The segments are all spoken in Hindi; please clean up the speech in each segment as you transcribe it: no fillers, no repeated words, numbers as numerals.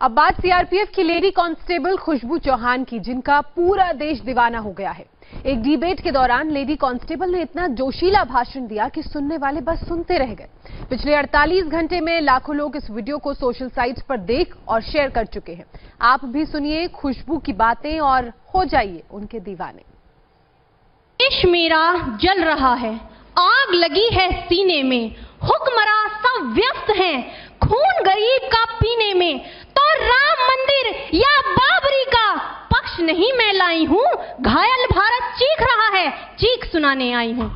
अब बात सीआरपीएफ की लेडी कांस्टेबल खुशबू चौहान की, जिनका पूरा देश दीवाना हो गया है। एक डिबेट के दौरान लेडी कांस्टेबल ने इतना जोशीला भाषण दिया कि सुनने वाले बस सुनते रह गए। पिछले 48 घंटे में लाखों लोग इस वीडियो को सोशल साइट्स पर देख और शेयर कर चुके हैं। आप भी सुनिए खुशबू की बातें और हो जाइए उनके दीवाने। देश मेरा जल रहा है, आग लगी है सीने में, हुक्मरान सब व्यस्त हैं खून गरीब का पीने में, तो राम मंदिर या बाबरी का पक्ष नहीं मैं लाई हूं, घायल भारत चीख रहा है, चीख सुनाने आई हूं।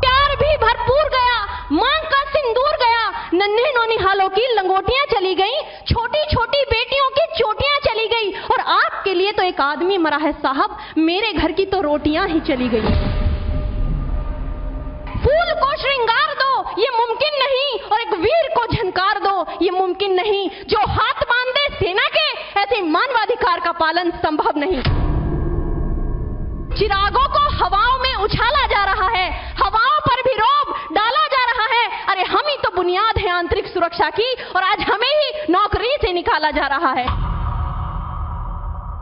प्यार भी भरपूर गया, मांग का सिंदूर गया, नन्हे नौनिहालों की लंगोटियां चली गई, छोटी छोटी बेटियों की चोटियां चली गई, और आपके लिए तो एक आदमी मरा है साहब, मेरे घर की तो रोटियां ही चली गई। फूल को श्रृंगार दो ये मुमकिन नहीं, और एक वीर को झनकार दो ये मुमकिन नहीं, जो हाथ बांधे सेना के ऐसे मानवाधिकार का पालन संभव नहीं। चिरागों को हवाओं में उछाला जा रहा है, हवाओं पर भी रौब डाला जा रहा है। अरे हम ही तो बुनियाद है आंतरिक सुरक्षा की, और आज हमें ही नौकरी से निकाला जा रहा है।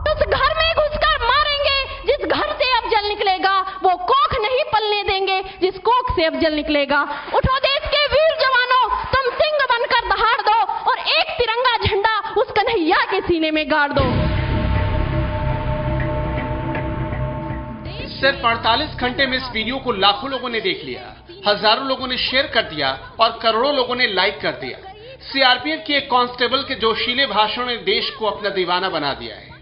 उस घर में घुसकर मारेंगे जिस घर से अब जल निकलेगा, वो कोख नहीं पलने देंगे जिस कोख से अब जल निकलेगा। उठो देश के वीर जवानों, तुम सिंह बनकर दहाड़ दो, और एक तिरंगा झंडा उस कन्हैया के सीने में गाड़ दो। सिर्फ 48 घंटे में इस वीडियो को लाखों लोगों ने देख लिया, हजारों लोगों ने शेयर कर दिया और करोड़ों लोगों ने लाइक कर दिया। सीआरपीएफ की एक कांस्टेबल के जोशीले भाषण ने देश को अपना दीवाना बना दिया है।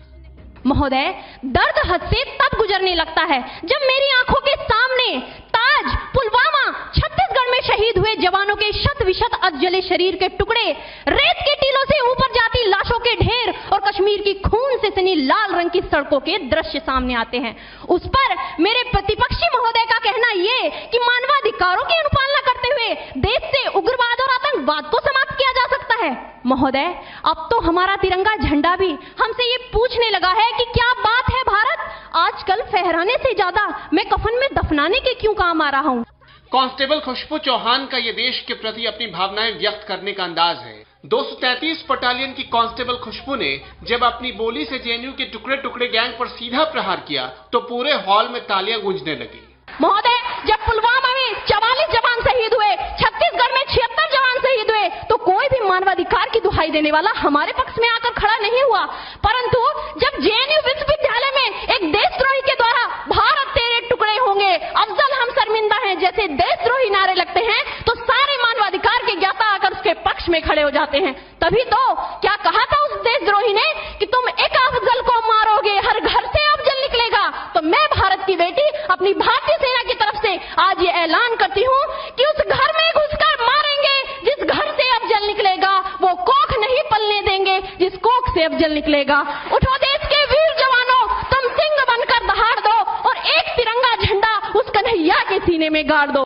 महोदय, दर्द हद से तब गुजरने लगता है जब मेरी आंखों के सामने ताज, पुलवामा, छत्तीसगढ़ में शहीद हुए जवानों के शत विशत अधजले शरीर के टुकड़े, रेत के टीलों से ऊपर जाती लाशों के ढेर और कश्मीर की खून से सनी लाल रंग की सड़कों के दृश्य सामने आते हैं। उस पर मेरे प्रतिपक्षी महोदय का कहना ये कि मानवाधिकारों की अनुपालना करते हुए देश से उग्रवाद और आतंकवाद को समाप्त किया जा सकता है। महोदय, अब तो हमारा तिरंगा झंडा भी हमसे ये पूछने लगा है कि क्या बात है भारत, आजकल फहराने से ज्यादा मैं कफन में दफनाने के क्यों काम आ रहा हूँ। कांस्टेबल खुशबू चौहान का ये देश के प्रति अपनी भावनाएं व्यक्त करने का अंदाज है। 233 बटालियन की कांस्टेबल खुशबू ने जब अपनी बोली से जेएनयू के टुकड़े टुकड़े गैंग पर सीधा प्रहार किया तो पूरे हॉल में तालियां गूंजने लगी। महोदय, जब पुलवामा में 44 जवान शहीद हुए, छत्तीसगढ़ में 76 जवान शहीद हुए, तो कोई भी मानवाधिकार की दुहाई देने वाला हमारे पक्ष में आकर खड़ा नहीं हुआ। परंतु जब जेएनयू विश्वविद्यालय में एक देशद्रोही के द्वारा भारत तेरे टुकड़े होंगे, अफजल हम शर्मिंदा हैं जैसे देशद्रोही नारे लगते हैं, तो सारे मानवाधिकार के ज्ञाता आकर उसके पक्ष में खड़े हो जाते हैं। तभी तो क्या कहा था उस देशद्रोही ने कि तुम एक अफजल को मारोगे, हर घर से अफजल निकलेगा। तो मैं भारत की बेटी अपनी भारतीय सेना की तरफ से आज ये ऐलान करती हूँ कि उस घर में घुसकर मारेंगे जिस घर से अफजल निकलेगा, वो कोख नहीं पलने देंगे जिस कोख से अफजल निकलेगा। उठो देश के वीर जवानों, तुम सिंह बनकर दहाड़ दो, और एक तिरंगा झंडा उस कन्हैया के सीने में गाड़ दो।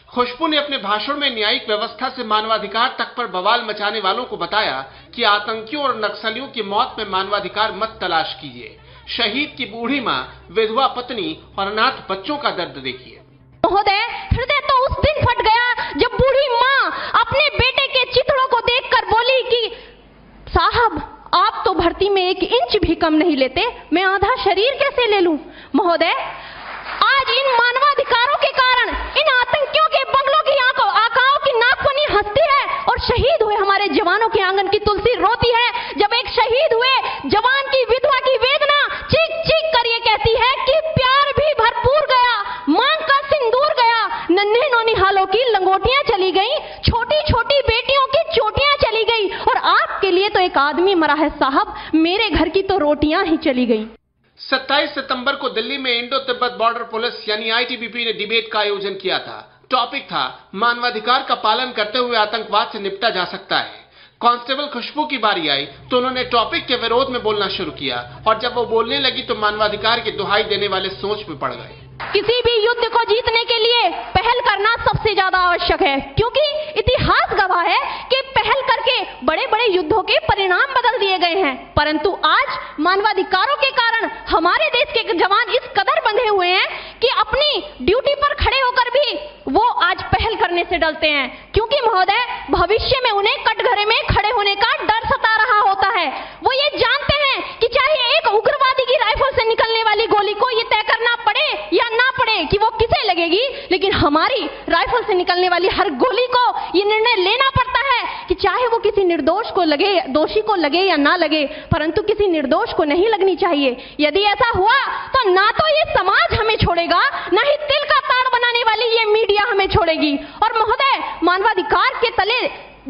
खुशबू ने अपने भाषण में न्यायिक व्यवस्था से मानवाधिकार तक पर बवाल मचाने वालों को बताया कि आतंकियों और नक्सलियों की मौत में मानवाधिकार मत तलाश कीजिए, शहीद की बूढ़ी माँ, विधवा पत्नी और अनाथ बच्चों का दर्द देखिए। महोदय, हृदय तो उस दिन फट गया जब बूढ़ी माँ अपने बेटे के चिथड़ों को देखकर बोली कि साहब आप तो भर्ती में 1 इंच भी कम नहीं लेते, मैं आधा शरीर कैसे ले लूं। महोदय, आज इन मानवाधिकारों के कारण इन आतंकियों के बंगलों की आकाओं की नागफनी हंसती है, और शहीद हुए हमारे जवानों के आंगन की तुलसी रोती है। जब एक शहीद हुए जवान की विधवा की वेदना चीख चीख कर ये कहती है कि प्यार भी भरपूर गया, मांग का सिंदूर गया, नन्हे नौनिहालों की लंगोटियां चली गई, छोटी छोटी बेटियों की चोटियां चली गई, और आपके लिए तो एक आदमी मरा है साहब, मेरे घर की तो रोटियां ही चली गई। 27 सितंबर को दिल्ली में इंडो तिब्बत बॉर्डर पुलिस यानी आईटीबीपी ने डिबेट का आयोजन किया था। टॉपिक था मानवाधिकार का पालन करते हुए आतंकवाद से निपटा जा सकता है। कांस्टेबल खुशबू की बारी आई तो उन्होंने टॉपिक के विरोध में बोलना शुरू किया, और जब वो बोलने लगी तो मानवाधिकार की दुहाई देने वाले सोच में पड़ गए। किसी भी युद्ध को जीतने के लिए पहल करना सबसे ज्यादा आवश्यक है, क्योंकि इतिहास गवाह है कि पहल करके बड़े बड़े युद्धों के परिणाम बदल दिए गए हैं। परंतु आज मानवाधिकारों के कारण हमारे देश के जवान इस कदर बंधे हुए हैं कि अपनी ड्यूटी पर खड़े होकर भी वो आज पहल करने से डरते हैं, क्योंकि महोदय भविष्य में उन्हें कटघरे में खड़े होने का डर वाली हर गोली को ये निर्णय लेना पड़ता है कि चाहे वो किसी निर्दोष को लगे, दोषी को लगे या ना लगे, परंतु किसी निर्दोष को नहीं लगनी चाहिए। यदि ऐसा हुआ तो ना तो ये समाज हमें छोड़ेगा, ना ही तिल का ताड़ बनाने वाली ये मीडिया हमें छोड़ेगी। और महोदय, मानवाधिकार के तले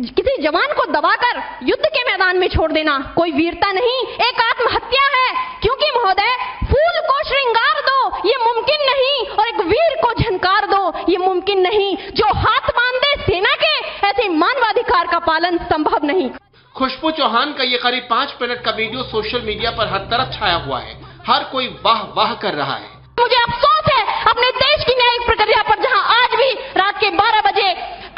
किसी जवान को दबाकर युद्ध के मैदान में छोड़ देना कोई वीरता नहीं, एक आत्महत्या है। क्योंकि महोदय, फूल को श्रृंगार दो ये मुमकिन नहीं, और एक वीर को झंकार दो ये मुमकिन नहीं। जो हाथ बांध दे सेना के, ऐसे मानवाधिकार का पालन संभव नहीं। खुशबू चौहान का ये करीब 5 मिनट का वीडियो सोशल मीडिया पर हर तरफ छाया हुआ है। हर कोई वाह वाह कर रहा है। मुझे अफसोस है अपने देश की न्यायिक प्रक्रिया पर, जहां आज भी रात के 12 बजे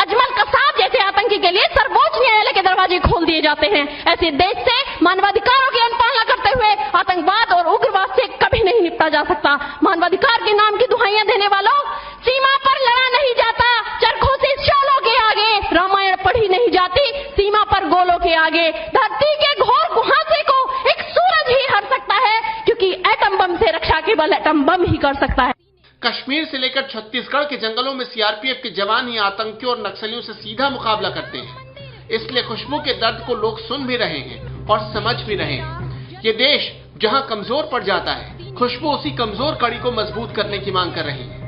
अजमल कसाब जैसे आतंकी के लिए सर्वोच्च न्यायालय के दरवाजे खोल दिए जाते हैं। ऐसे देश से मानवाधिकारों की अनुपालना करते हुए आतंकवाद और उग्रवाद से कभी नहीं निपटा जा सकता। मानवाधिकार के नाम की दुहाइयां देने वालों, सीमा पर लड़ा नहीं जाता चरखों से शोलों के आगे, रामायण पढ़ी नहीं जाती सीमा पर गोलों के आगे। धरती के घोर कुहासे को एक सूरज ही हर सकता है, क्योंकि एटम बम से रक्षा केवल एटम बम ही कर सकता है। कश्मीर से लेकर छत्तीसगढ़ के जंगलों में सीआरपीएफ के जवान ही आतंकियों और नक्सलियों से सीधा मुकाबला करते हैं। इसलिए खुशबू के दर्द को लोग सुन भी रहे हैं और समझ भी रहे हैं। ये देश जहां कमजोर पड़ जाता है, खुशबू उसी कमजोर कड़ी को मजबूत करने की मांग कर रही है।